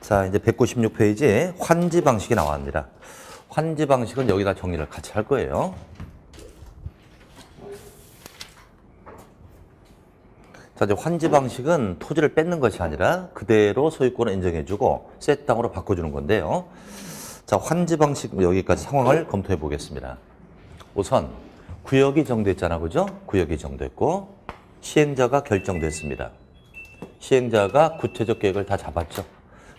자, 이제 196페이지에 환지 방식이 나왔습니다. 환지 방식은 여기다 정리를 같이 할 거예요. 자, 이제 환지 방식은 토지를 뺏는 것이 아니라 그대로 소유권을 인정해주고 새 땅으로 바꿔주는 건데요. 자, 환지 방식 여기까지 상황을 검토해 보겠습니다. 우선 구역이 정됐잖아, 그죠? 구역이 정됐고 시행자가 결정됐습니다. 시행자가 구체적 계획을 다 잡았죠.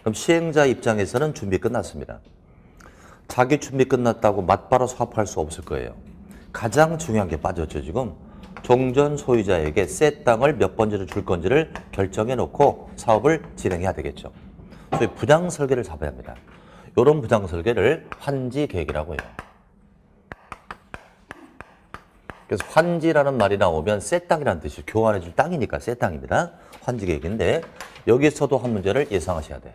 그럼 시행자 입장에서는 준비 끝났습니다. 자기 준비 끝났다고 맞바로 사업할 수 없을 거예요. 가장 중요한 게 빠졌죠, 지금. 종전 소유자에게 새 땅을 몇 번째로 줄 건지를 결정해 놓고 사업을 진행해야 되겠죠. 소위 분양 설계를 잡아야 합니다. 이런 분양 설계를 환지 계획이라고 해요. 그래서 환지라는 말이 나오면 새 땅이라는 뜻이 교환해 줄 땅이니까 새 땅입니다. 환지 계획인데 여기서도 한 문제를 예상하셔야 돼요.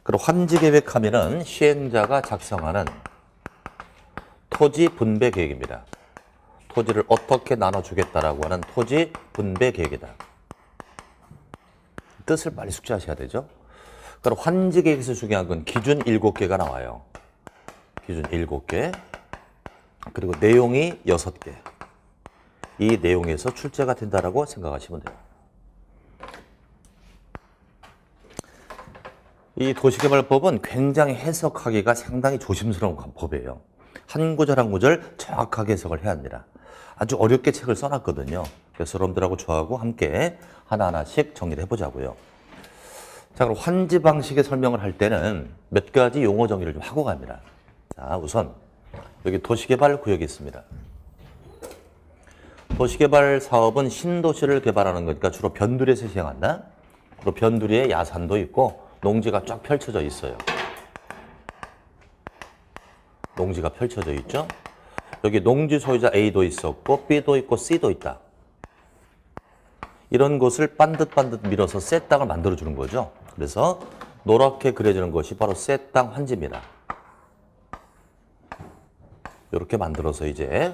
그리고 환지 계획하면은 시행자가 작성하는 토지 분배 계획입니다. 토지를 어떻게 나눠주겠다라고 하는 토지 분배 계획이다. 뜻을 빨리 숙지하셔야 되죠. 그럼 환지 계획에서 중요한 건 기준 7개가 나와요. 기준 7개. 그리고 내용이 6개. 이 내용에서 출제가 된다라고 생각하시면 돼요. 이 도시개발법은 굉장히 해석하기가 상당히 조심스러운 법이에요. 한 구절 한 구절 정확하게 해석을 해야 합니다. 아주 어렵게 책을 써놨거든요. 그래서 여러분들하고 저하고 함께 하나하나씩 정리를 해보자고요. 자, 그럼 환지 방식의 설명을 할 때는 몇 가지 용어 정리를 좀 하고 갑니다. 자, 우선 여기 도시개발 구역이 있습니다. 도시개발 사업은 신도시를 개발하는 거니까 주로 변두리에서 시행한다. 그리고 변두리에 야산도 있고 농지가 쫙 펼쳐져 있어요. 농지가 펼쳐져 있죠. 여기 농지 소유자 A도 있었고 B도 있고 C도 있다. 이런 곳을 반듯반듯 밀어서 새 땅을 만들어주는 거죠. 그래서 노랗게 그려지는 것이 바로 새 땅 환지입니다. 이렇게 만들어서 이제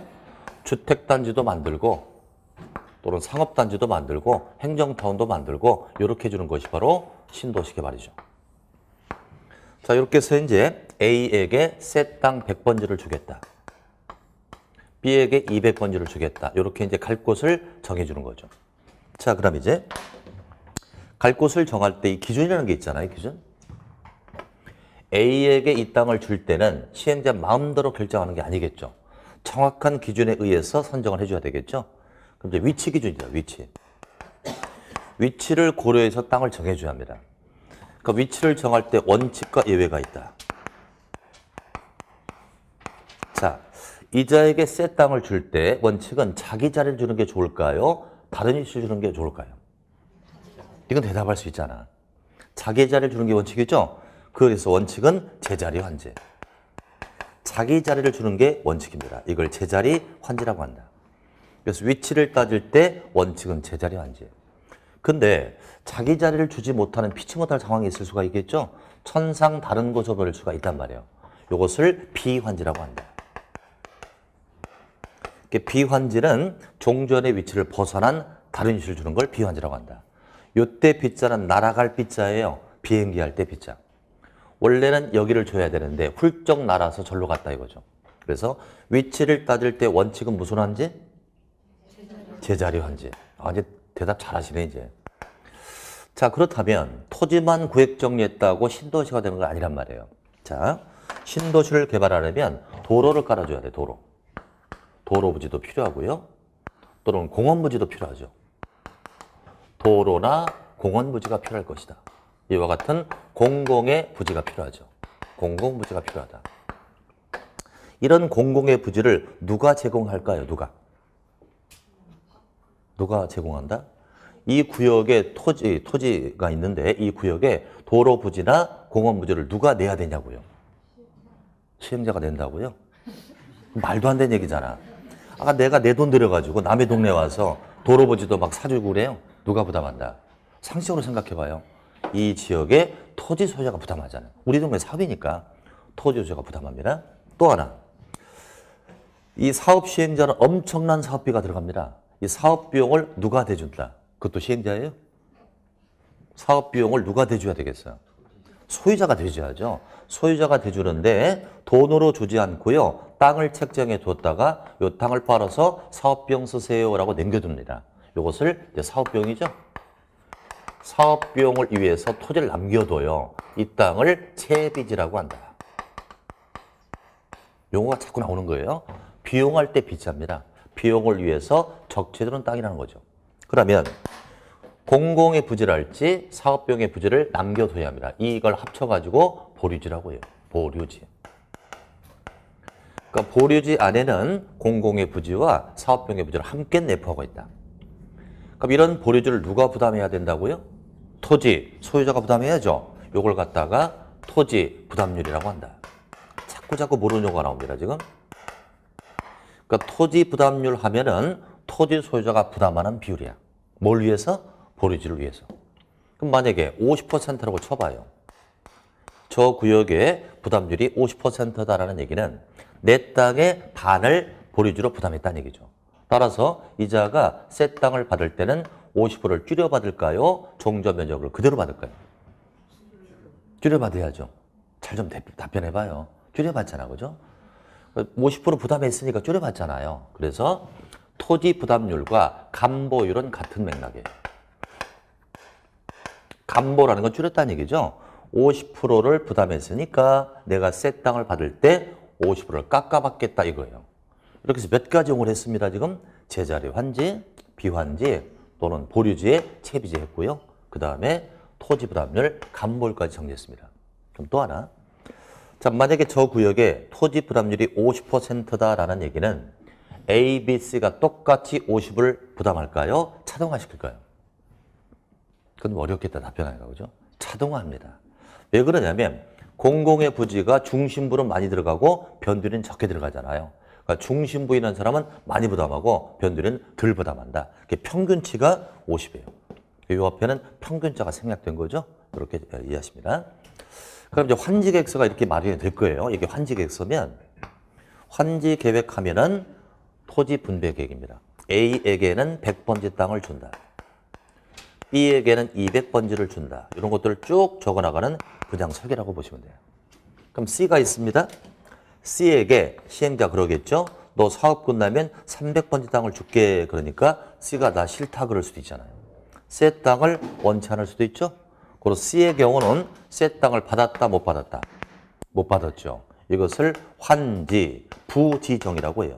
주택단지도 만들고 또는 상업단지도 만들고 행정타운도 만들고 이렇게 해주는 것이 바로 신도시 개발이죠. 자, 이렇게 해서 이제 A에게 새 땅 100번지를 주겠다. B에게 200번지를 주겠다. 이렇게 이제 갈 곳을 정해주는 거죠. 자, 그럼 이제 갈 곳을 정할 때 이 기준이라는 게 있잖아요, 기준. A에게 이 땅을 줄 때는 시행자 마음대로 결정하는 게 아니겠죠. 정확한 기준에 의해서 선정을 해줘야 되겠죠. 그럼 이제 위치 기준이죠, 위치. 위치를 고려해서 땅을 정해줘야 합니다. 그 위치를 정할 때 원칙과 예외가 있다. 자, 이자에게 새 땅을 줄 때 원칙은 자기 자리를 주는 게 좋을까요? 다른 위치를 주는 게 좋을까요? 이건 대답할 수 있잖아. 자기 자리를 주는 게 원칙이죠? 그래서 원칙은 제자리 환지. 자기 자리를 주는 게 원칙입니다. 이걸 제자리 환지라고 한다. 그래서 위치를 따질 때 원칙은 제자리 환지. 근데 자기 자리를 주지 못하는 피치 못할 상황이 있을 수가 있겠죠? 천상 다른 곳으로 볼 수가 있단 말이에요. 이것을 비환지라고 한다. 비환지는 종전의 위치를 벗어난 다른 위치를 주는 걸 비환지라고 한다. 이때 비자는 날아갈 비자예요. 비행기 할 때 비자. 원래는 여기를 줘야 되는데 훌쩍 날아서 절로 갔다 이거죠. 그래서 위치를 따질 때 원칙은 무슨 환지? 제자리 환지. 아, 이제 대답 잘하시네 이제. 자, 그렇다면 토지만 구획 정리했다고 신도시가 되는 건 아니란 말이에요. 자, 신도시를 개발하려면 도로를 깔아줘야 돼, 도로. 도로 부지도 필요하고요. 또는 공원 부지도 필요하죠. 도로나 공원 부지가 필요할 것이다. 이와 같은 공공의 부지가 필요하죠. 공공 부지가 필요하다. 이런 공공의 부지를 누가 제공할까요? 누가 제공한다? 이 구역에 토지가 있는데 이 구역에 도로 부지나 공원 부지를 누가 내야 되냐고요. 시행자가 낸다고요? 말도 안 되는 얘기잖아. 아까 내가 내 돈 들여가지고 남의 동네 와서 도로 부지도 막 사주고 그래요. 누가 부담한다? 상식적으로 생각해봐요. 이 지역에 토지 소유자가 부담하잖아요. 우리 동네 사업이니까 토지 소유자가 부담합니다. 또 하나, 이 사업 시행자는 엄청난 사업비가 들어갑니다. 이 사업 비용을 누가 대준다? 그것도 시행자예요? 사업 비용을 누가 대줘야 되겠어요? 소유자가 대줘야죠. 소유자가 대주는데 돈으로 주지 않고요. 땅을 책정해 뒀다가 이 땅을 팔아서 사업 비용 쓰세요라고 남겨둡니다. 이것을 이제 사업 비용이죠. 사업 비용을 위해서 토지를 남겨둬요. 이 땅을 채비지라고 한다. 용어가 자꾸 나오는 거예요. 비용할 때 비쌉니다. 비용을 위해서 적재되는 땅이라는 거죠. 그러면 공공의 부지랄지 사업비용의 부지를 남겨둬야 합니다. 이걸 합쳐가지고 보류지라고 해요. 보류지. 그러니까 보류지 안에는 공공의 부지와 사업비용의 부지를 함께 내포하고 있다. 그럼 이런 보류지를 누가 부담해야 된다고요? 토지, 소유자가 부담해야죠. 이걸 갖다가 토지 부담률이라고 한다. 자꾸 모르는 용어가 나옵니다, 지금. 그러니까 토지 부담률 하면은 토지 소유자가 부담하는 비율이야. 뭘 위해서? 보류지를 위해서. 그럼 만약에 50%라고 쳐봐요. 저 구역의 부담률이 50%다라는 얘기는 내 땅의 반을 보류지로 부담했다는 얘기죠. 따라서 이자가 새 땅을 받을 때는 50%를 줄여받을까요? 종전 면적을 그대로 받을까요? 줄여받아야죠. 잘 좀 답변해봐요. 줄여받잖아, 그죠? 50% 부담했으니까 줄여받잖아요. 그래서 토지 부담률과 감보율은 같은 맥락이에요. 감보라는 건 줄였다는 얘기죠. 50%를 부담했으니까 내가 새 땅을 받을 때 50%를 깎아받겠다 이거예요. 이렇게 해서 몇 가지 용어를 했습니다. 지금 제자리 환지, 비환지 또는 보류지에 채비지 했고요. 그 다음에 토지 부담률, 감보율까지 정리했습니다. 그럼 또 하나. 자, 만약에 저 구역에 토지 부담률이 50%다라는 얘기는 A, B, C가 똑같이 50을 부담할까요? 차등화시킬까요? 그건 어렵겠다 답변하기가, 그죠? 차등화합니다. 왜 그러냐면 공공의 부지가 중심부로 많이 들어가고 변두리는 적게 들어가잖아요. 그러니까 중심부에 사람은 많이 부담하고 변두리는 덜 부담한다. 평균치가 50이에요. 이 앞에는 평균자가 생략된 거죠. 이렇게 이해하십니다. 그럼 이제 환지 계획서가 이렇게 마련이 될 거예요. 이게 환지 계획서면 환지 계획하면은 토지 분배 계획입니다. A에게는 100번지 땅을 준다. B에게는 200번지를 준다. 이런 것들을 쭉 적어나가는 분양 설계라고 보시면 돼요. 그럼 C가 있습니다. C에게 시행자 그러겠죠. 너 사업 끝나면 300번지 땅을 줄게. 그러니까 C가 나 싫다 그럴 수도 있잖아요. 새 땅을 원치 않을 수도 있죠. 그리고 C의 경우는 새 땅을 받았다 못 받았다? 못 받았죠. 이것을 환지, 부지정이라고 해요.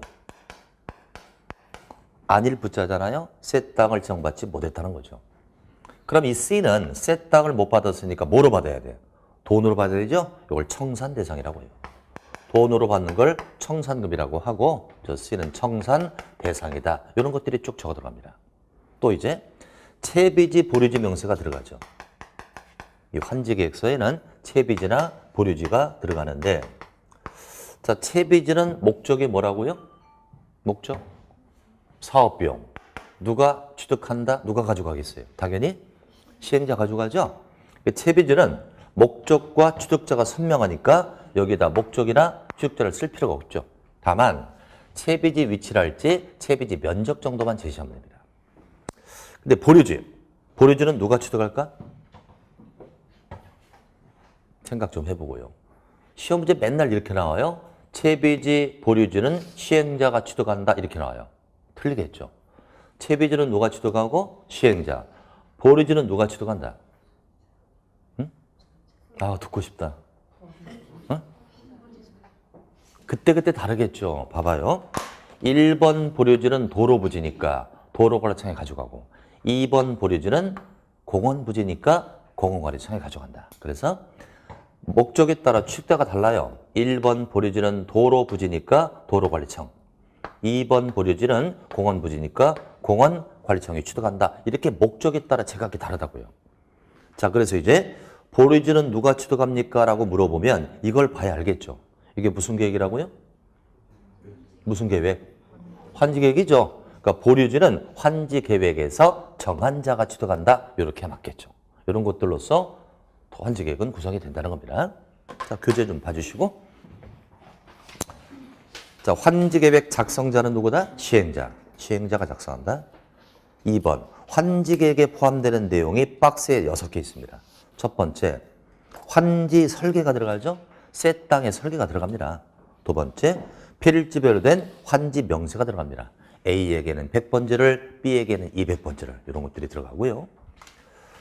안일 부자잖아요. 새 땅을 지정받지 못했다는 거죠. 그럼 이 C는 새 땅을 못 받았으니까 뭐로 받아야 돼요? 돈으로 받아야 되죠? 이걸 청산 대상이라고 해요. 돈으로 받는 걸 청산금이라고 하고 저 C는 청산 대상이다. 이런 것들이 쭉 적어 들어갑니다. 또 이제 채비지, 보류지 명세가 들어가죠. 이 환지계획서에는 채비지나 보류지가 들어가는데 자, 채비지는 목적이 뭐라고요? 목적? 사업비용. 누가 취득한다? 누가 가져가겠어요? 당연히 시행자 가져가죠. 채비지는 목적과 취득자가 선명하니까 여기다 목적이나 취득자를 쓸 필요가 없죠. 다만 채비지 위치랄지 채비지 면적 정도만 제시하면 됩니다. 근데 보류지는 누가 취득할까? 생각 좀 해보고요. 시험 문제 맨날 이렇게 나와요. 채비지, 보류지는 시행자가 취득한다 이렇게 나와요. 틀리겠죠. 채비지는 누가 취득하고 시행자. 보류지는 누가 취득한다? 응? 아, 듣고 싶다. 응? 그때 다르겠죠. 봐봐요. 1번 보류지는 도로부지니까 도로관리청에 가져가고 2번 보류지는 공원부지니까 공원관리청에 가져간다. 그래서 목적에 따라 취득자가 달라요. 1번 보류지는 도로부지니까 도로관리청 2번 보류지는 공원부지니까 공원관리청이 취득한다. 이렇게 목적에 따라 제각기 다르다고요. 자, 그래서 이제 보류지는 누가 취득합니까? 라고 물어보면 이걸 봐야 알겠죠. 이게 무슨 계획이라고요? 무슨 계획? 환지계획이죠. 그러니까 보류지는 환지계획에서 정한 자가 취득한다. 이렇게 맞겠죠. 이런 것들로서 환지계획은 구성이 된다는 겁니다. 자, 교재 좀 봐주시고. 자, 환지계획 작성자는 누구다? 시행자. 시행자가 작성한다. 2번, 환지 계획에 포함되는 내용이 박스에 6개 있습니다. 첫 번째, 환지 설계가 들어가죠? 새 땅의 설계가 들어갑니다. 두 번째, 필지별로 된 환지 명세가 들어갑니다. A에게는 100번지를, B에게는 200번지를 이런 것들이 들어가고요.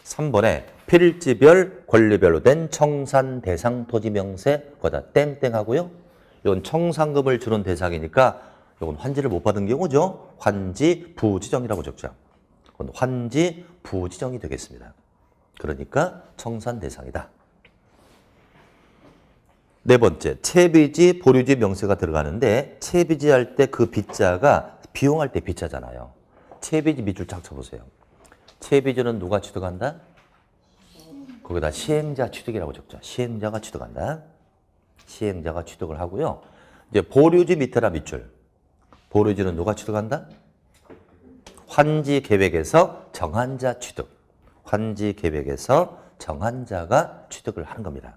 3번에 필지별, 권리별로 된 청산 대상 토지 명세, 거기다 땡땡 하고요. 이건 청산금을 주는 대상이니까 이건 환지를 못 받은 경우죠. 환지 부지정이라고 적죠. 그건 환지 부지정이 되겠습니다. 그러니까 청산 대상이다. 네 번째, 채비지, 보류지 명세가 들어가는데 채비지 할 때 그 빗자가 비용할 때 빗자잖아요. 채비지 밑줄 쫙 쳐보세요. 채비지는 누가 취득한다? 거기다 시행자 취득이라고 적죠. 시행자가 취득한다. 시행자가 취득을 하고요. 이제 보류지 밑에라 밑줄. 보류지는 누가 취득한다? 환지 계획에서 정한 자 취득. 환지 계획에서 정한 자가 취득을 하는 겁니다.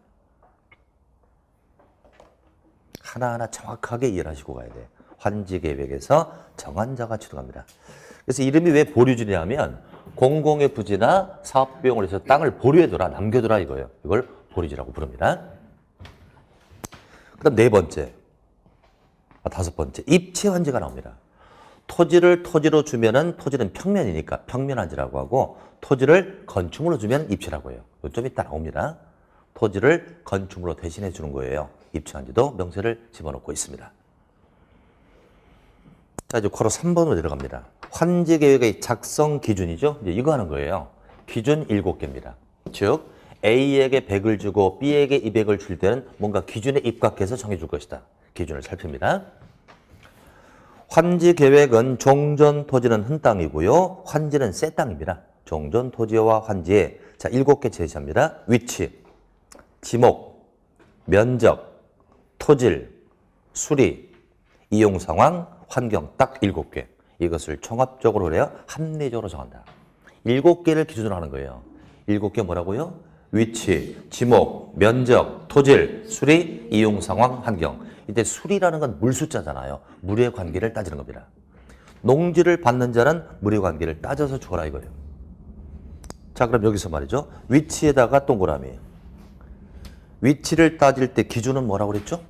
하나하나 정확하게 이해를 하시고 가야 돼. 환지 계획에서 정한 자가 취득합니다. 그래서 이름이 왜 보류지냐면 공공의 부지나 사업 비용을 해서 땅을 보류해둬라, 남겨둬라 이거예요. 이걸 보류지라고 부릅니다. 그다음 네 번째, 다섯 번째, 입체 환지가 나옵니다. 토지를 토지로 주면은 토지는 평면이니까 평면환지라고 하고 토지를 건축물로 주면 입체라고 해요. 좀 이따 나옵니다. 토지를 건축물로 대신해 주는 거예요. 입체환지도 명세를 집어넣고 있습니다. 자, 이제 코로 3번으로 내려갑니다. 환지 계획의 작성 기준이죠. 이제 이거 하는 거예요. 기준 7개입니다. 즉 A에게 100을 주고 B에게 200을 줄 때는 뭔가 기준에 입각해서 정해줄 것이다. 기준을 살핍니다. 환지 계획은 종전 토지는 한 땅이고요. 환지는 새 땅입니다. 종전 토지와 환지에 자 7개 제시합니다. 위치, 지목, 면적, 토질, 수리, 이용 상황, 환경 딱 7개. 이것을 종합적으로 해야 합리적으로 정한다. 7개를 기준으로 하는 거예요. 7개 뭐라고요? 위치, 지목, 면적, 토질, 수리, 이용 상황, 환경. 이때 수리라는 건 물 숫자잖아요. 물의 관계를 따지는 겁니다. 농지를 받는 자는 물의 관계를 따져서 줘라 이거예요. 자, 그럼 여기서 말이죠. 위치에다가 동그라미. 위치를 따질 때 기준은 뭐라고 그랬죠?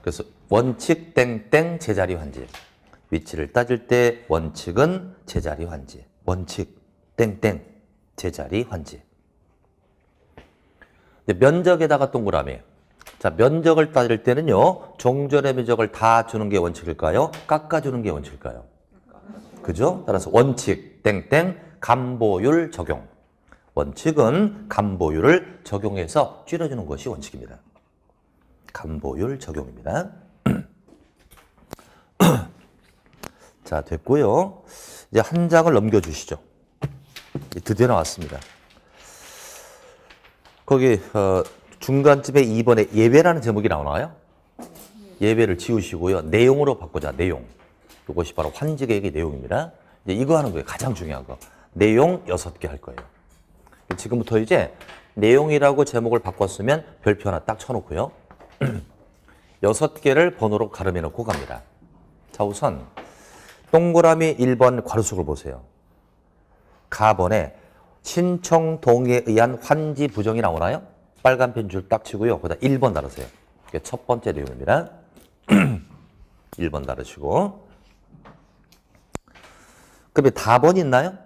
그래서 원칙 땡땡 제자리 환지. 위치를 따질 때 원칙은 제자리 환지. 원칙 땡땡 제자리 환지. 면적에다가 동그라미. 자, 면적을 따질 때는요. 종전의 면적을 다 주는 게 원칙일까요? 깎아주는 게 원칙일까요? 그죠? 따라서 원칙 땡땡 감보율 적용. 원칙은 감보율을 적용해서 줄여주는 것이 원칙입니다. 감보율 적용입니다. 자, 됐고요. 이제 한 장을 넘겨주시죠. 드디어 나왔습니다. 거기 중간쯤에 2번에 예외라는 제목이 나오나요? 예외를 지우시고요. 내용으로 바꾸자. 내용. 이것이 바로 환지 계획의 내용입니다. 이제 이거 하는 거예요. 가장 중요한 거. 내용 6개 할 거예요. 지금부터 이제 내용이라고 제목을 바꿨으면 별표 하나 딱 쳐놓고요. 6개를 번호로 가름해 놓고 갑니다. 자, 우선 동그라미 1번 괄호속을 보세요. 가번에 신청 동의에 의한 환지 부정이 나오나요? 빨간 펜 줄 딱 치고요. 거기다 1번 달으세요. 이게 첫 번째 내용입니다. 1번 달으시고. 그러면 답번 있나요?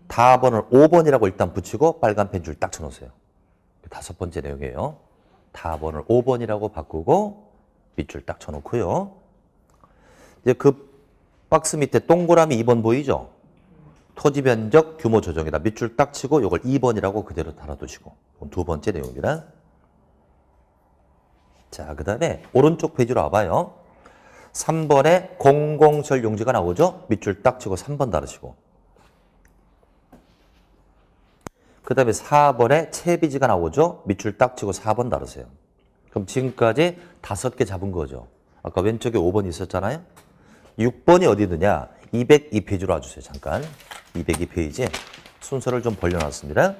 답번을 5번이라고 일단 붙이고 빨간 펜 줄 딱 쳐놓으세요. 다섯 번째 내용이에요. 답번을 5번이라고 바꾸고 밑줄 딱 쳐놓고요. 이제 그 박스 밑에 동그라미 2번 보이죠? 토지 면적 규모 조정이다. 밑줄 딱 치고 이걸 2번이라고 그대로 달아두시고. 두 번째 내용입니다. 자, 그 다음에 오른쪽 페이지로 와봐요. 3번에 공공시설 용지가 나오죠? 밑줄 딱 치고 3번 달으시고. 그 다음에 4번에 채비지가 나오죠? 밑줄 딱 치고 4번 달으세요. 그럼 지금까지 5개 잡은 거죠. 아까 왼쪽에 5번 있었잖아요? 6번이 어디 드냐? 202페이지로 와주세요. 잠깐. 202페이지. 순서를 좀 벌려놨습니다.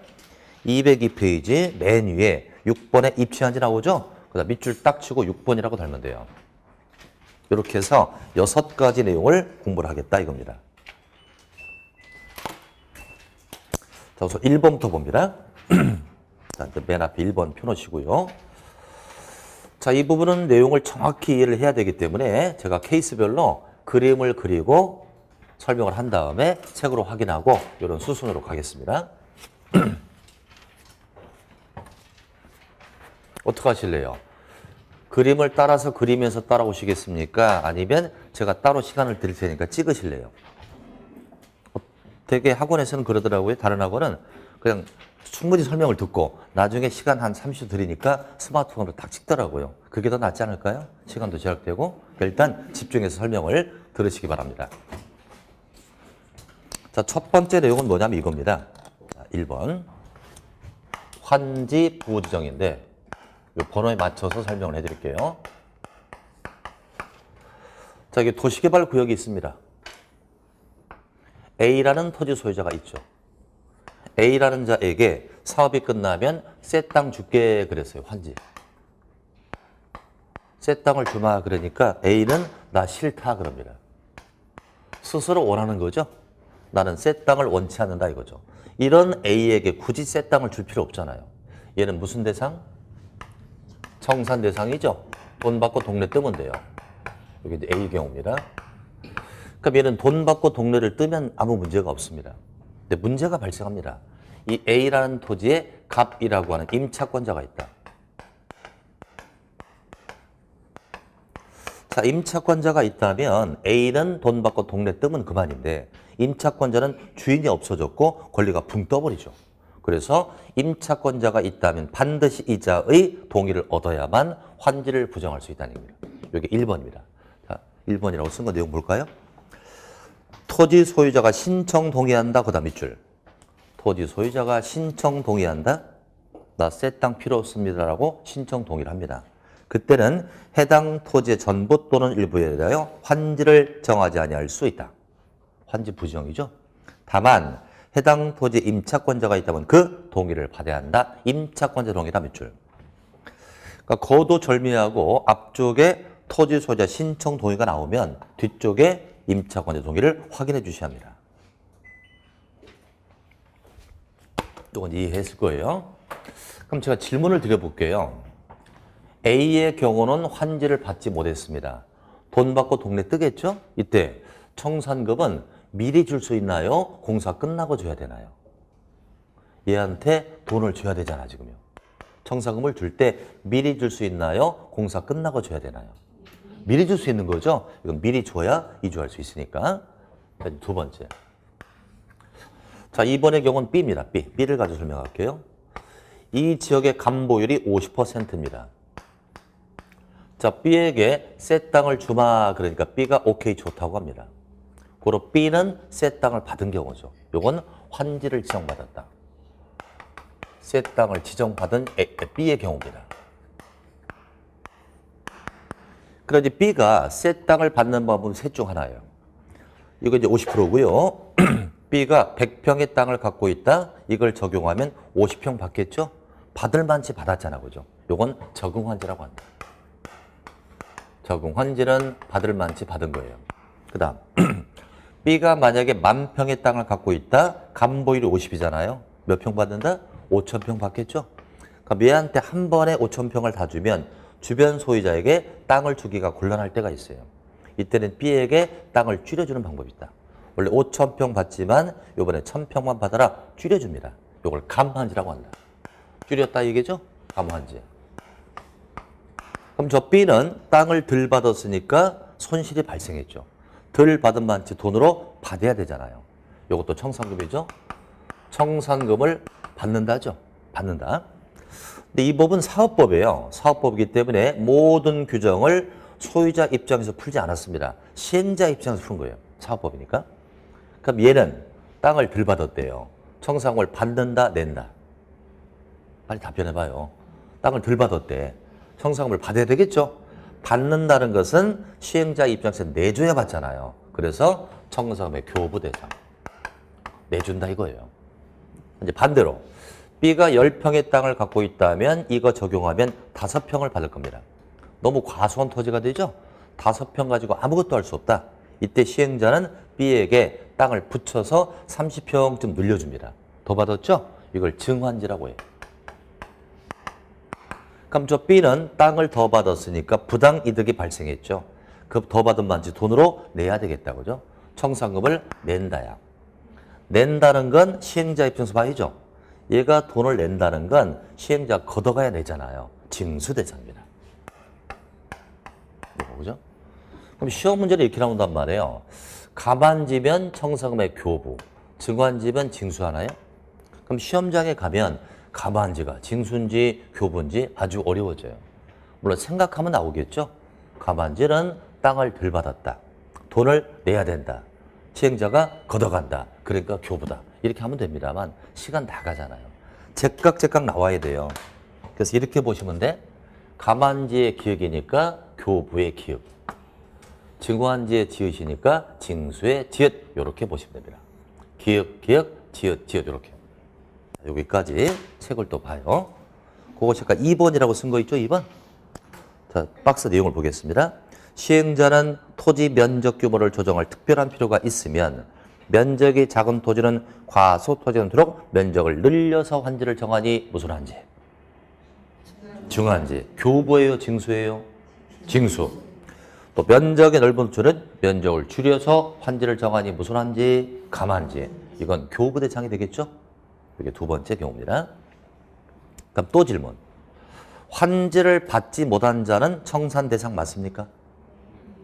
202페이지 맨 위에 6번에 입체한지 나오죠? 그다음 밑줄 딱 치고 6번이라고 달면 돼요. 이렇게 해서 6가지 내용을 공부를 하겠다 이겁니다. 자, 우선 1번부터 봅니다. 자, 맨 앞에 1번 펴놓으시고요. 자, 이 부분은 내용을 정확히 이해를 해야 되기 때문에 제가 케이스별로 그림을 그리고 설명을 한 다음에 책으로 확인하고 이런 수순으로 가겠습니다. 어떻게 하실래요? 그림을 따라서 그리면서 따라오시겠습니까? 아니면 제가 따로 시간을 드릴 테니까 찍으실래요? 되게 학원에서는 그러더라고요. 다른 학원은 그냥 충분히 설명을 듣고 나중에 시간 한 30초 드리니까 스마트폰으로 딱 찍더라고요. 그게 더 낫지 않을까요? 시간도 절약되고. 일단 집중해서 설명을 들으시기 바랍니다. 자, 첫 번째 내용은 뭐냐면 이겁니다. 1번. 환지 부호지정인데 이 번호에 맞춰서 설명을 해드릴게요. 자, 이게 도시개발 구역이 있습니다. A라는 토지 소유자가 있죠. A라는 자에게 사업이 끝나면 새 땅 줄게 그랬어요. 환지. 새 땅을 주마 그러니까 A는 나 싫다 그럽니다. 스스로 원하는 거죠. 나는 새 땅을 원치 않는다 이거죠. 이런 A에게 굳이 새 땅을 줄 필요 없잖아요. 얘는 무슨 대상? 청산 대상이죠. 돈 받고 동네 뜨면 돼요. 여기 이제 A 경우입니다. 그럼 얘는 돈 받고 동네를 뜨면 아무 문제가 없습니다. 근데 문제가 발생합니다. 이 A라는 토지에 갑이라고 하는 임차권자가 있다. 자, 임차권자가 있다면 A는 돈 받고 동네 뜨면 그만인데 임차권자는 주인이 없어졌고 권리가 붕 떠버리죠. 그래서 임차권자가 있다면 반드시 이자의 동의를 얻어야만 환지를 부정할 수 있다는 얘기입니다. 이게 1번입니다. 자, 1번이라고 쓴 거 내용 볼까요? 토지 소유자가 신청 동의한다. 그 다음 밑줄. 토지 소유자가 신청 동의한다. 나 새 땅 필요 없습니다라고 신청 동의를 합니다. 그때는 해당 토지의 전부 또는 일부에 대하여 환지를 정하지 아니할 수 있다. 환지 부정이죠. 다만 해당 토지 임차권자가 있다면 그 동의를 받아야 한다. 임차권자 동의다 밑줄. 그러니까 거두절미하고 앞쪽에 토지 소유자 신청 동의가 나오면 뒤쪽에 임차권자 동의를 확인해 주셔야 합니다. 이건 이해했을 거예요. 그럼 제가 질문을 드려볼게요. A의 경우는 환지를 받지 못했습니다. 돈 받고 동네 뜨겠죠? 이때 청산급은 미리 줄 수 있나요? 공사 끝나고 줘야 되나요? 얘한테 돈을 줘야 되잖아 지금요. 청산금을 줄 때 미리 줄 수 있나요? 공사 끝나고 줘야 되나요? 미리 줄 수 있는 거죠? 이건 미리 줘야 이주할 수 있으니까. 두 번째. 자, 이번의 경우는 B입니다. B. B를 가지고 설명할게요. 이 지역의 감보율이 50%입니다. 자, B에게 새 땅을 주마 그러니까 B가 오케이 좋다고 합니다. 그리고 B는 새 땅을 받은 경우죠. 요건 환지를 지정받았다. 새 땅을 지정받은 B의 경우입니다. 그러지 B가 새 땅을 받는 방법은 셋 중 하나예요. 이거 이제 50%고요. B가 100평의 땅을 갖고 있다. 이걸 적용하면 50평 받겠죠? 받을 만치 받았잖아, 그죠? 요건 적응환지라고 한다. 적응환지는 받을 만치 받은 거예요. 그 다음 B가 만약에 10,000평의 땅을 갖고 있다. 감보율이 50이잖아요. 몇 평 받는다? 5,000평 받겠죠? 그러니까 얘한테 한 번에 5,000평을 다 주면 주변 소유자에게 땅을 주기가 곤란할 때가 있어요. 이때는 B에게 땅을 줄여주는 방법이 있다. 원래 5,000평 받지만 이번에 1,000평만 받아라. 줄여줍니다. 이걸 감환지라고 한다. 줄였다 이게죠? 감환지. 그럼 저 B는 땅을 덜 받았으니까 손실이 발생했죠. 덜 받은 만치 돈으로 받아야 되잖아요. 이것도 청산금이죠. 청산금을 받는다죠. 받는다. 근데 이 법은 사업법이에요. 사업법이기 때문에 모든 규정을 소유자 입장에서 풀지 않았습니다. 시행자 입장에서 푼 거예요. 사업법이니까. 그럼 얘는 땅을 덜 받았대요. 청산금을 받는다, 낸다. 빨리 답변해봐요. 땅을 덜 받았대. 청산금을 받아야 되겠죠? 받는다는 것은 시행자 입장에서 내줘야 받잖아요. 그래서 청산금의 교부 대상. 내준다 이거예요. 이제 반대로 B가 10평의 땅을 갖고 있다면 이거 적용하면 5평을 받을 겁니다. 너무 과소한 토지가 되죠? 5평 가지고 아무것도 할 수 없다. 이때 시행자는 B에게 땅을 붙여서 30평쯤 늘려줍니다. 더 받았죠? 이걸 증환지라고 해요. 그럼 저 B는 땅을 더 받았으니까 부당 이득이 발생했죠. 그 더 받은 반지 돈으로 내야 되겠다, 그죠? 청산금을 낸다야. 낸다는 건 시행자 입장에서 봐야죠. 얘가 돈을 낸다는 건 시행자 걷어가야 내잖아요. 징수대상입니다. 그죠? 그럼 시험 문제는 이렇게 나온단 말이에요. 가반지면 청산금의 교부, 증환지면 징수하나요? 그럼 시험장에 가면 가반지가 징수인지 교부인지 아주 어려워져요. 물론 생각하면 나오겠죠. 가반지는 땅을 덜 받았다. 돈을 내야 된다. 시행자가 걷어간다. 그러니까 교부다. 이렇게 하면 됩니다만 시간 나가잖아요. 제깍제깍 나와야 돼요. 그래서 이렇게 보시면 돼. 가반지의 기역이니까 교부의 기역. 증환지의 지읒이니까 징수의 지읒. 이렇게 보시면 됩니다. 기역, 기역, 지읒, 지읒 이렇게. 여기까지 책을 또 봐요. 그것이 아까 2번이라고 쓴 거 있죠? 2번. 자, 박스 내용을 보겠습니다. 시행자는 토지 면적 규모를 조정할 특별한 필요가 있으면 면적이 작은 토지는 과소토지가 되도록 면적을 늘려서 환지를 정하니 무슨 환지? 증환지. 교부예요? 징수예요? 징수. 또 면적이 넓은 토지는 면적을 줄여서 환지를 정하니 무슨 환지? 감환지. 이건 교부 대상이 되겠죠? 이게 두 번째 경우입니다. 그럼 또 질문. 환지를 받지 못한 자는 청산 대상 맞습니까?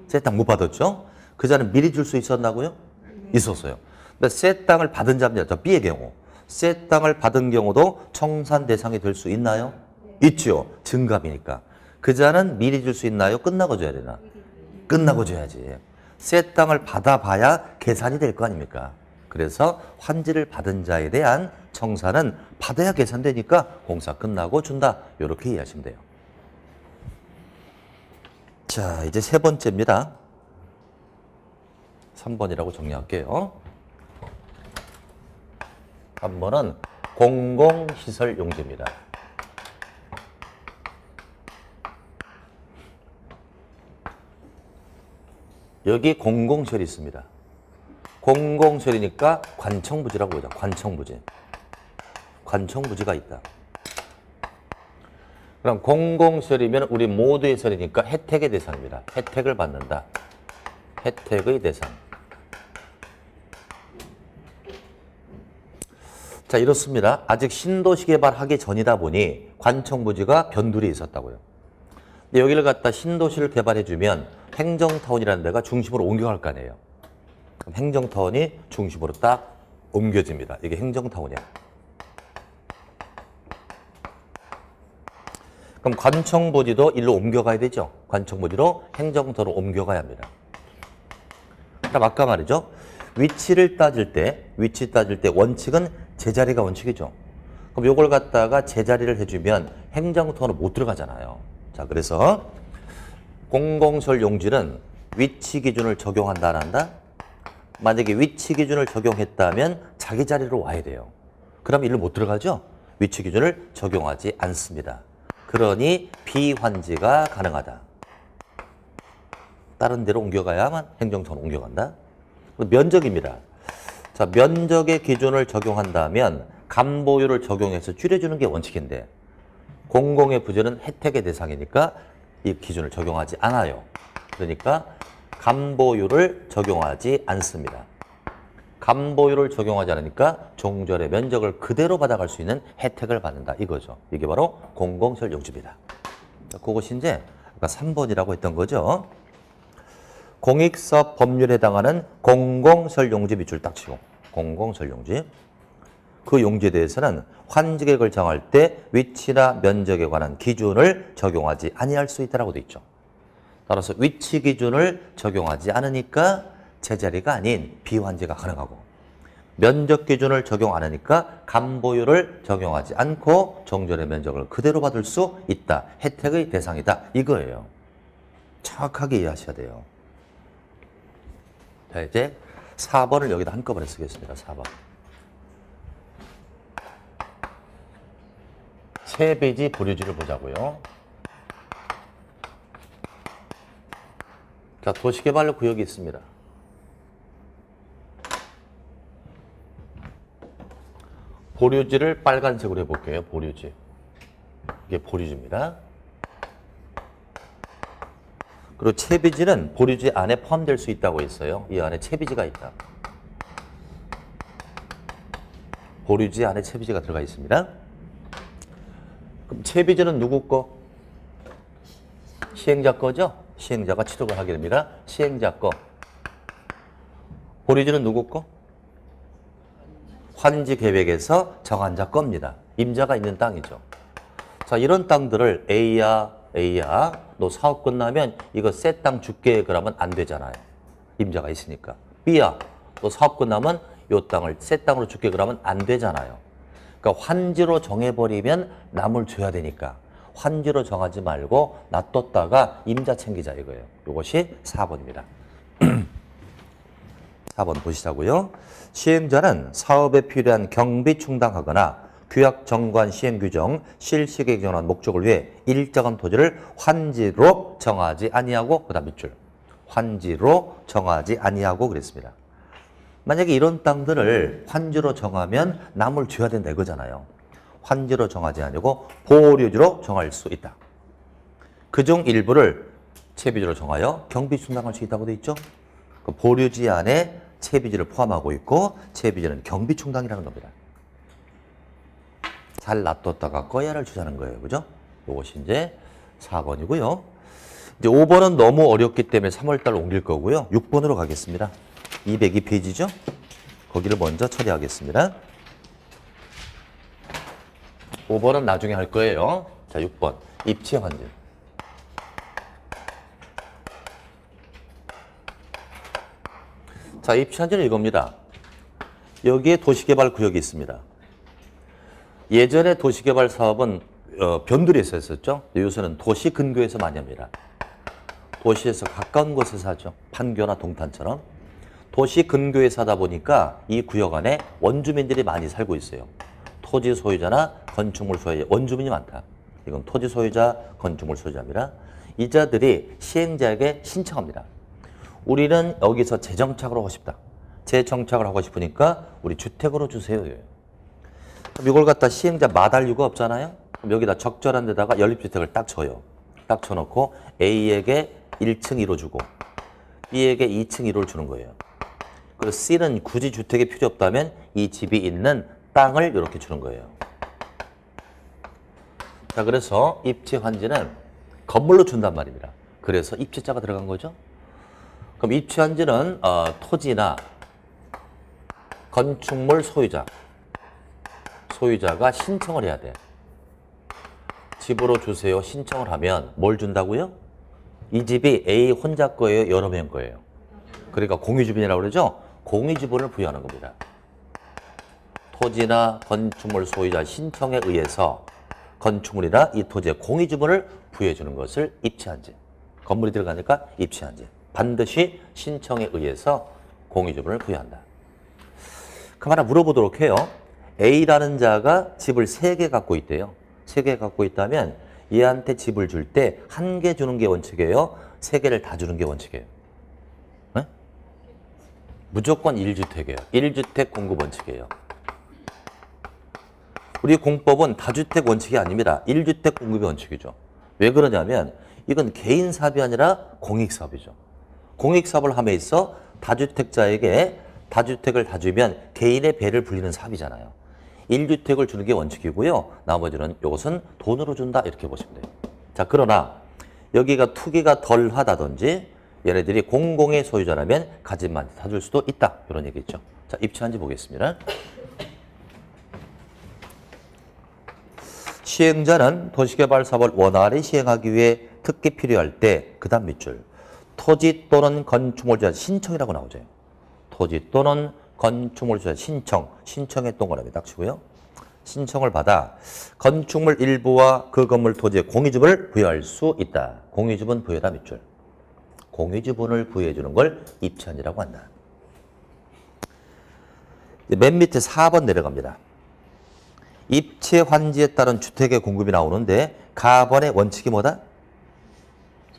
새 땅 못 받았죠? 그 자는 미리 줄 수 있었나고요? 있었어요. 근데 새 땅을 받은 자입니다. B의 경우. 새 땅을 받은 경우도 청산 대상이 될 수 있나요? 있죠. 증감이니까. 그 자는 미리 줄 수 있나요? 끝나고 줘야 되나? 끝나고 줘야지. 새 땅을 받아봐야 계산이 될 거 아닙니까? 그래서 환지를 받은 자에 대한 청산은 받아야 계산되니까 공사 끝나고 준다. 이렇게 이해하시면 돼요. 자, 이제 세 번째입니다. 3번이라고 정리할게요. 3번은 공공시설 용지입니다. 여기 공공시설이 있습니다. 공공시설이니까 관청부지라고 하죠. 관청부지. 관청부지가 있다. 그럼 공공시설이면 우리 모두의 시설이니까 혜택의 대상입니다. 혜택을 받는다. 혜택의 대상. 자, 이렇습니다. 아직 신도시 개발하기 전이다 보니 관청부지가 변둘이 있었다고요. 근데 여기를 갖다 신도시를 개발해주면 행정타운이라는 데가 중심으로 옮겨갈 거 아니에요. 그럼 행정타운이 중심으로 딱 옮겨집니다. 이게 행정타운이야. 그럼 관청부지도 일로 옮겨가야 되죠. 관청부지로 행정터로 옮겨가야 합니다. 그럼 아까 말이죠. 위치 따질 때 원칙은 제자리가 원칙이죠. 그럼 요걸 갖다가 제자리를 해주면 행정터는 못 들어가잖아요. 자, 그래서 공공시설 용지는 위치 기준을 적용한다, 안 한다? 만약에 위치 기준을 적용했다면 자기 자리로 와야 돼요. 그럼 일로 못 들어가죠? 위치 기준을 적용하지 않습니다. 그러니 비환지가 가능하다. 다른 데로 옮겨가야만 행정터는 옮겨간다. 면적입니다. 자, 면적의 기준을 적용한다면 감보율을 적용해서 줄여주는 게 원칙인데 공공의 부지는 혜택의 대상이니까 이 기준을 적용하지 않아요. 그러니까 감보율을 적용하지 않습니다. 감보율을 적용하지 않으니까 종전의 면적을 그대로 받아갈 수 있는 혜택을 받는다. 이거죠. 이게 바로 공공시설 용지입니다. 그것이 이제 아까 3번이라고 했던 거죠. 공익사업 법률에 해당하는 공공시설 용지 밑줄 딱 치고 공공시설 용지. 그 용지에 대해서는 환지계획을 정할 때 위치나 면적에 관한 기준을 적용하지 아니할 수 있다고 돼 있죠. 따라서 위치 기준을 적용하지 않으니까 제자리가 아닌 비환지가 가능하고 면적 기준을 적용 안 하니까 감보율을 적용하지 않고 종전의 면적을 그대로 받을 수 있다. 혜택의 대상이다. 이거예요. 정확하게 이해하셔야 돼요. 자, 이제 4번을 여기다 한꺼번에 쓰겠습니다. 4번. 세배지 보류지를 보자고요. 자, 도시개발 구역이 있습니다. 보류지를 빨간색으로 해볼게요. 보류지. 이게 보류지입니다. 그리고 채비지는 보류지 안에 포함될 수 있다고 했어요. 이 안에 채비지가 있다. 보류지 안에 채비지가 들어가 있습니다. 그럼 채비지는 누구 거? 시행자 거죠? 시행자가 취득을 하게 됩니다. 시행자 거. 보류지는 누구 거? 환지 계획에서 정한 자 겁니다. 임자가 있는 땅이죠. 자, 이런 땅들을 A야, 너 사업 끝나면 이거 새 땅 줄게 그러면 안 되잖아요. 임자가 있으니까. B야, 너 사업 끝나면 이 땅을 새 땅으로 줄게 그러면 안 되잖아요. 그러니까 환지로 정해버리면 남을 줘야 되니까 환지로 정하지 말고 놔뒀다가 임자 챙기자 이거예요. 이것이 4번입니다. 4번 보시자고요. 시행자는 사업에 필요한 경비 충당하거나 규약 정관 시행 규정 실시에 정한 목적을 위해 일정한 토지를 환지로 정하지 아니하고 그다음 밑줄 환지로 정하지 아니하고 그랬습니다. 만약에 이런 땅들을 환지로 정하면 남을 줘야 된다 이거잖아요. 환지로 정하지 아니고 보류지로 정할 수 있다. 그중 일부를 채비지로 정하여 경비 충당할 수 있다고 돼 있죠. 그 보류지 안에 채비지를 포함하고 있고 채비지는 경비 충당이라는 겁니다. 잘 놔뒀다가 꺼야를 주자는 거예요. 그죠? 이것이 이제 4번이고요. 이제 5번은 너무 어렵기 때문에 3월달 옮길 거고요. 6번으로 가겠습니다. 202페이지죠? 거기를 먼저 처리하겠습니다. 5번은 나중에 할 거예요. 자, 6번. 입지 환지. 자, 입지 환지는 이겁니다. 여기에 도시개발구역이 있습니다. 예전에 도시개발 사업은 변두리에서 했었죠. 요새는 도시 근교에서 많이 합니다. 도시에서 가까운 곳에서 하죠. 판교나 동탄처럼. 도시 근교에서 하다 보니까 이 구역 안에 원주민들이 많이 살고 있어요. 토지 소유자나 건축물 소유자, 원주민이 많다. 이건 토지 소유자, 건축물 소유자입니다. 이 자들이 시행자에게 신청합니다. 우리는 여기서 재정착을 하고 싶다. 재정착을 하고 싶으니까 우리 주택으로 주세요. 그럼 이걸 갖다 시행자 마다할 이유가 없잖아요. 그럼 여기다 적절한 데다가 연립주택을 딱 쳐요. 딱 쳐놓고 A에게 1층 1호 주고 B에게 2층 1호를 주는 거예요. 그리고 C는 굳이 주택이 필요 없다면 이 집이 있는 땅을 이렇게 주는 거예요. 자, 그래서 입지 환지는 건물로 준단 말입니다. 그래서 입지자가 들어간 거죠. 그럼 입지 환지는 토지나 건축물 소유자가 신청을 해야 돼. 집으로 주세요 신청을 하면 뭘 준다고요? 이 집이 A 혼자 거예요? 여러 명 거예요? 그러니까 공유주변이라고 그러죠? 공유지분을 부여하는 겁니다. 토지나 건축물 소유자 신청에 의해서 건축물이나 이 토지의 공유지분을 부여해 주는 것을 입지환지. 건물이 들어가니까 입지환지. 반드시 신청에 의해서 공유지분을 부여한다. 그럼 하나 물어보도록 해요. A라는 자가 집을 3개 갖고 있대요. 3개 갖고 있다면 얘한테 집을 줄 때 1개 주는 게 원칙이에요? 3개를 다 주는 게 원칙이에요? 네? 무조건 1주택이에요. 1주택 공급 원칙이에요. 우리 공법은 다주택 원칙이 아닙니다. 1주택 공급의 원칙이죠. 왜 그러냐면 이건 개인 사업이 아니라 공익사업이죠. 공익사업을 함에 있어 다주택자에게 다주택을 다 주면 개인의 배를 불리는 사업이잖아요. 1주택을 주는 게 원칙이고요. 나머지는 이것은 돈으로 준다 이렇게 보시면 돼요. 자, 그러나 여기가 투기가 덜 하다든지 얘네들이 공공의 소유자라면 가진만 다 줄 수도 있다. 이런 얘기죠. 자, 입지환지 보겠습니다. 시행자는 도시개발 사업을 원활히 시행하기 위해 특기 필요할 때 그 다음 밑줄 토지 또는 건축물 소유자 신청이라고 나오죠. 토지 또는 건축물 소유자 신청의 동그라미 딱 치고요. 신청을 받아 건축물 일부와 그 건물 토지의 공유지분을 부여할 수 있다. 공유지분 부여다 밑줄. 공유지분을 부여해 주는 걸 입지환지라고 한다. 맨 밑에 4번 내려갑니다. 입체 환지에 따른 주택의 공급이 나오는데 가번의 원칙이 뭐다?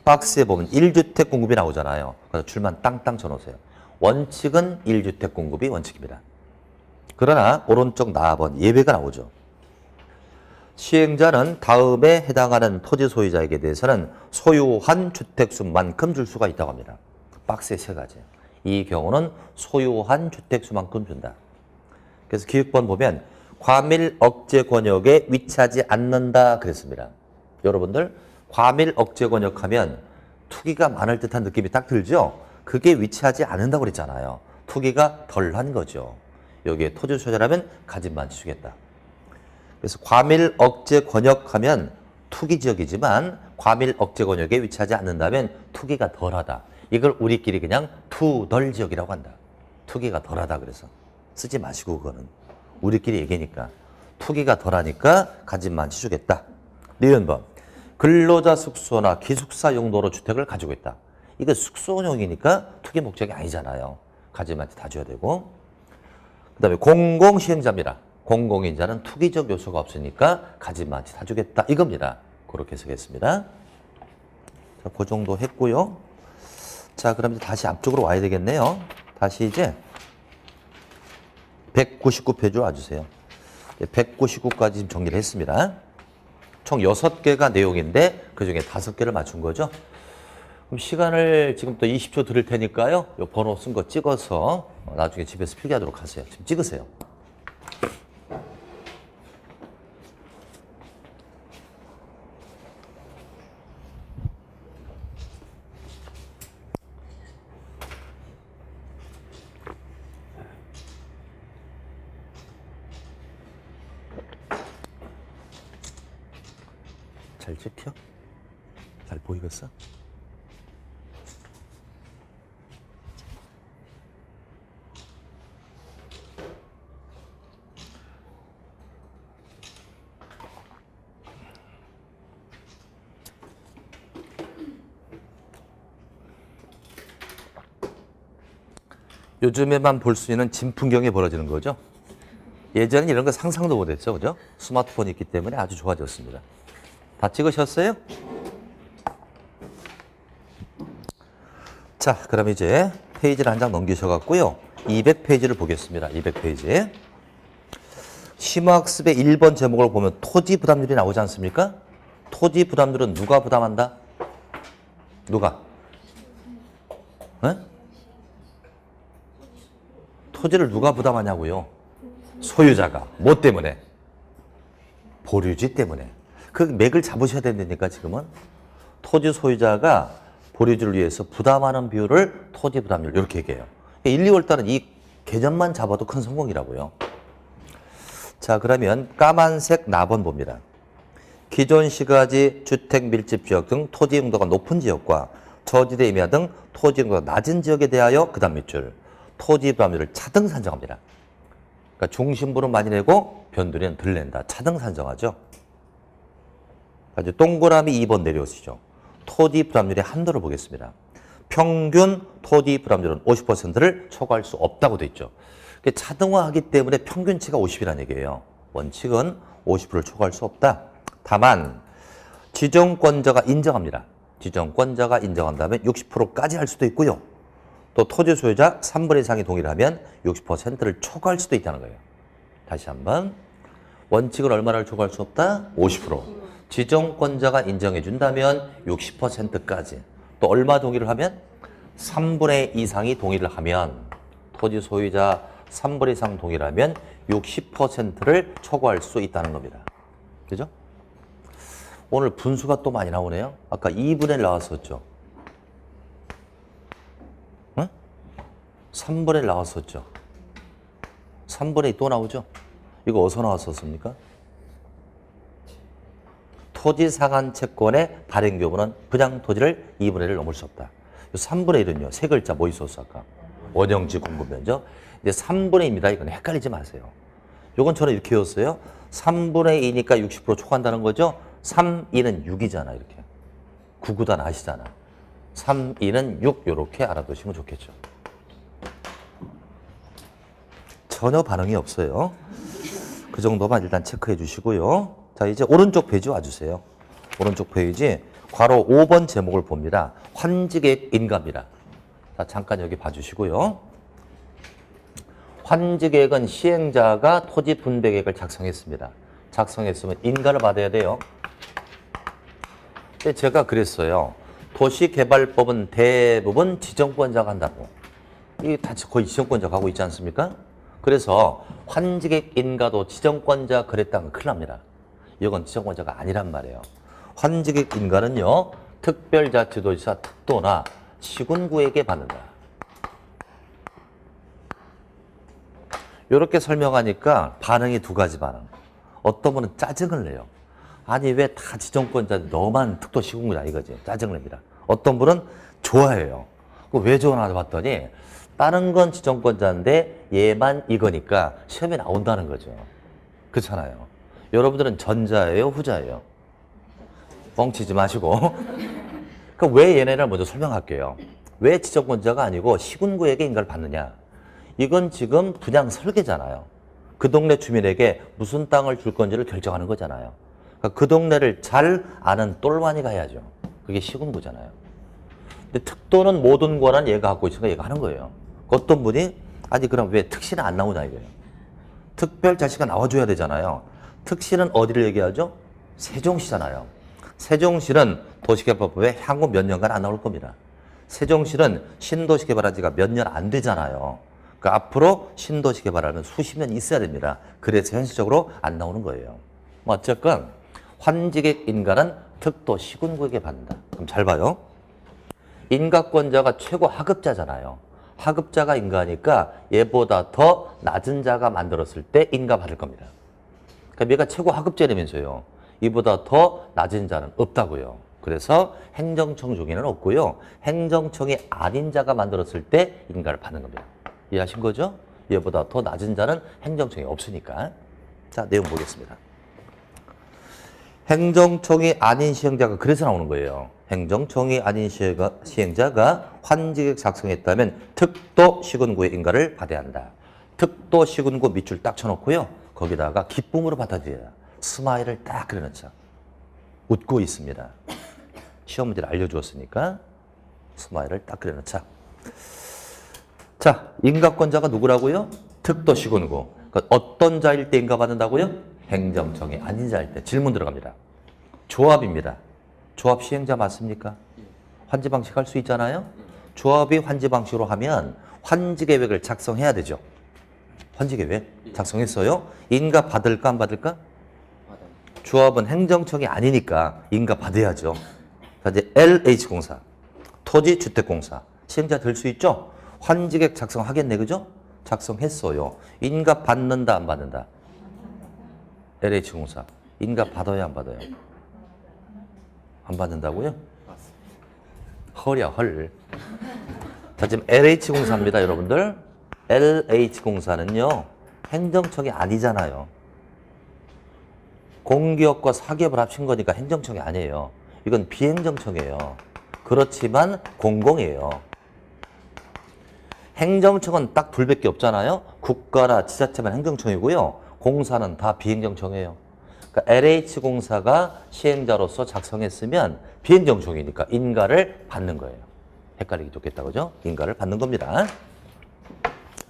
박스에 보면 1주택 공급이 나오잖아요. 그래서 줄만 땅땅 쳐놓으세요. 원칙은 1주택 공급이 원칙입니다. 그러나 오른쪽 나번 예외가 나오죠. 시행자는 다음에 해당하는 토지 소유자에게 대해서는 소유한 주택수만큼 줄 수가 있다고 합니다. 박스에 세 가지. 이 경우는 소유한 주택수만큼 준다. 그래서 기획본 보면 과밀 억제 권역에 위치하지 않는다 그랬습니다. 여러분들 과밀 억제 권역하면 투기가 많을 듯한 느낌이 딱 들죠? 그게 위치하지 않는다고 그랬잖아요. 투기가 덜한 거죠. 여기에 토지 소유자라면 가짐만 주겠다. 그래서 과밀 억제 권역하면 투기 지역이지만 과밀 억제 권역에 위치하지 않는다면 투기가 덜하다. 이걸 우리끼리 그냥 투덜 지역이라고 한다. 투기가 덜하다 그래서 쓰지 마시고 그거는 우리끼리 얘기니까 투기가 덜하니까 가짐만치 주겠다. 니은번 근로자 숙소나 기숙사 용도로 주택을 가지고 있다. 이거 숙소용이니까 투기 목적이 아니잖아요. 가짐만치 다 줘야 되고. 그 다음에 공공시행자입니다. 공공인자는 투기적 요소가 없으니까 가짐만치 다 주겠다 이겁니다. 그렇게 쓰겠습니다. 자, 그 정도 했고요. 자, 그럼 이제 다시 앞쪽으로 와야 되겠네요. 다시 이제 199페이지로 와주세요. 199까지 지금 정리를 했습니다. 총 6개가 내용인데 그중에 5개를 맞춘 거죠. 그럼 시간을 지금 또 20초 드릴 테니까요. 요 번호 쓴 거 찍어서 나중에 집에서 필기하도록 하세요. 지금 찍으세요. 잘 찍혀? 잘 보이겠어? 요즘에만 볼 수 있는 진풍경이 벌어지는 거죠. 예전엔 이런 거 상상도 못했죠, 그죠? 스마트폰이 있기 때문에 아주 좋아졌습니다. 다 찍으셨어요? 자, 그럼 이제 페이지를 한 장 넘기셔갖고요. 200페이지를 보겠습니다. 200페이지. 심화학습의 1번 제목을 보면 토지 부담률이 나오지 않습니까? 토지 부담률은 누가 부담한다? 누가? 네? 토지를 누가 부담하냐고요? 소유자가. 뭐 때문에? 보류지 때문에. 그 맥을 잡으셔야 된다니까 지금은. 토지 소유자가 보류지를 위해서 부담하는 비율을 토지 부담률 이렇게 얘기해요. 1, 2월 달은 이 개념만 잡아도 큰 성공이라고요. 자, 그러면 까만색 나번 봅니다. 기존 시가지, 주택 밀집 지역 등 토지 용도가 높은 지역과 저지대 임야 등 토지 용도가 낮은 지역에 대하여 그 다음 밑줄 토지 부담률을 차등 산정합니다. 그러니까 중심부는 많이 내고 변두리는 덜 낸다. 차등 산정하죠. 이제 동그라미 2번 내려오시죠. 토지 부담률의 한도를 보겠습니다. 평균 토지 부담률은 50%를 초과할 수 없다고 돼 있죠. 차등화하기 때문에 평균치가 50이라는 얘기예요. 원칙은 50%를 초과할 수 없다. 다만 지정권자가 인정합니다. 지정권자가 인정한다면 60%까지 할 수도 있고요. 또 토지 소유자 3분의 2 이상이 동의를 하면 60%를 초과할 수도 있다는 거예요. 다시 한번. 원칙은 얼마를 초과할 수 없다? 50%. 지정권자가 인정해 준다면 60%까지. 또 얼마 동의를 하면? 3분의 2 이상이 동의를 하면 토지 소유자 3분의 2 이상 동의를 하면 60%를 초과할 수 있다는 겁니다. 그죠? 오늘 분수가 또 많이 나오네요. 아까 2분의 1 나왔었죠. 응? 3분의 1 나왔었죠. 3분의 2 또 나오죠. 이거 어디서 나왔었습니까? 토지 상한 채권의 발행 규모는 분양 토지를 2분의 1을 넘을 수 없다. 3분의 1은요. 세 글자 뭐 있었어 아까? 원형지 공급 면적. 이제 3분의 2입니다. 이건 헷갈리지 마세요. 이건 저는 이렇게 외웠어요. 3분의 2니까 60% 초과한다는 거죠. 3, 2는 6이잖아 이렇게. 9, 9단 아시잖아. 3, 2는 6 이렇게 알아두시면 좋겠죠. 전혀 반응이 없어요. 그 정도만 일단 체크해 주시고요. 자, 이제 오른쪽 페이지 와주세요. 오른쪽 페이지 괄호 5번 제목을 봅니다. 환지계획 인가입니다. 자, 잠깐 여기 봐주시고요. 환지계획은 시행자가 토지 분배 계획을 작성했습니다. 작성했으면 인가를 받아야 돼요. 근데 제가 그랬어요. 도시개발법은 대부분 지정권자가 한다고. 이게 다 거의 지정권자가 하고 있지 않습니까? 그래서 환지계획 인가도 지정권자 그랬다면 큰일 납니다. 이건 지정권자가 아니란 말이에요. 환지계획 인가는요, 특별자치도지사 특도나 시군구에게 받는다. 이렇게 설명하니까 반응이 두 가지 반응. 어떤 분은 짜증을 내요. 아니 왜 다 지정권자인데 너만 특도 시군구냐 이거지. 짜증을 냅니다. 어떤 분은 좋아해요. 왜 좋아하나 봤더니 다른 건 지정권자인데 얘만 이거니까 시험에 나온다는 거죠. 그렇잖아요. 여러분들은 전자예요, 후자예요? 뻥치지 마시고. 그럼 왜 얘네를 먼저 설명할게요. 왜 지정권자가 아니고 시군구에게 인가를 받느냐? 이건 지금 분양 설계잖아요. 그 동네 주민에게 무슨 땅을 줄 건지를 결정하는 거잖아요. 그러니까 그 동네를 잘 아는 똘마니가 해야죠. 그게 시군구잖아요. 근데 특도는 모든 권한 얘가 갖고 있으니까 얘가 하는 거예요. 어떤 분이 아니 그럼 왜 특시는 안 나오냐 이거예요. 특별자치가 나와줘야 되잖아요. 특시는 어디를 얘기하죠? 세종시잖아요. 세종시는 도시개발법에 향후 몇 년간 안 나올 겁니다. 세종시는 신도시 개발한 지가 몇 년 안 되잖아요. 그러니까 앞으로 신도시 개발하는 수십 년 있어야 됩니다. 그래서 현실적으로 안 나오는 거예요. 어쨌건 환지객 인가는 특도 시군구에게 받는다. 그럼 잘 봐요. 인가권자가 최고 하급자잖아요. 하급자가 인가하니까 얘보다 더 낮은 자가 만들었을 때 인가 받을 겁니다. 그러니까 얘가 최고 하급자라면서요. 이보다 더 낮은 자는 없다고요. 그래서 행정청 중에는 없고요. 행정청이 아닌 자가 만들었을 때 인가를 받는 겁니다. 이해하신 거죠? 얘보다 더 낮은 자는 행정청이 없으니까. 자, 내용 보겠습니다. 행정청이 아닌 시행자가 그래서 나오는 거예요. 행정청이 아닌 시행자가 환지계획 작성했다면 특도 시군구의 인가를 받아야 한다. 특도 시군구 밑줄 딱 쳐놓고요. 거기다가 기쁨으로 받아들여야 스마일을 딱 그려놓자. 웃고 있습니다. 시험 문제를 알려주었으니까 스마일을 딱 그려놓자. 자, 인가권자가 누구라고요? 특도 시군구. 그러니까 어떤 자일 때 인가받는다고요? 행정청이 아닌 자일 때. 질문 들어갑니다. 조합입니다. 조합 시행자 맞습니까? 환지방식 할 수 있잖아요. 조합이 환지방식으로 하면 환지계획을 작성해야 되죠. 환지계획 작성했어요. 인가 받을까 안 받을까? 조합은 행정청이 아니니까 인가 받아야죠. 자, 이제 LH공사, 토지주택공사 시행자 될 수 있죠? 환지계획 작성하겠네, 그죠? 작성했어요. 인가 받는다 안 받는다? LH공사 인가 받아야 안 받아요? 안 받는다고요? 헐이야 헐. 자, 지금 LH공사입니다, 여러분들. LH공사는요 행정청이 아니잖아요. 공기업과 사기업을 합친 거니까 행정청이 아니에요. 이건 비행정청이에요. 그렇지만 공공이에요. 행정청은 딱 둘밖에 없잖아요. 국가나 지자체만 행정청이고요. 공사는 다 비행정청이에요. 그러니까 LH공사가 시행자로서 작성했으면 비행정청이니까 인가를 받는 거예요. 헷갈리기 좋겠다, 그죠? 인가를 받는 겁니다.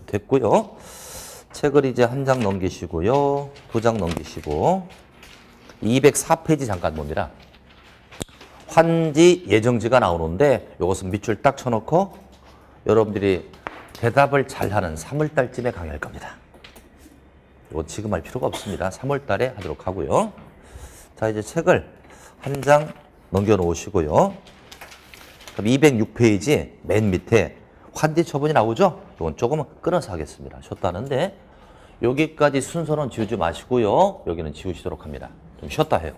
됐고요. 책을 이제 한 장 넘기시고요. 두 장 넘기시고 204페이지 잠깐 봅니다. 환지 예정지가 나오는데 이것은 밑줄 딱 쳐놓고 여러분들이 대답을 잘하는 3월달쯤에 강의할 겁니다. 이거 지금 할 필요가 없습니다. 3월달에 하도록 하고요. 자, 이제 책을 한 장 넘겨놓으시고요. 그럼 206페이지 맨 밑에 환지 처분이 나오죠? 이건 조금 끊어서 하겠습니다. 쉬었다는데 여기까지 순서는 지우지 마시고요. 여기는 지우시도록 합니다. 좀 쉬었다 해요.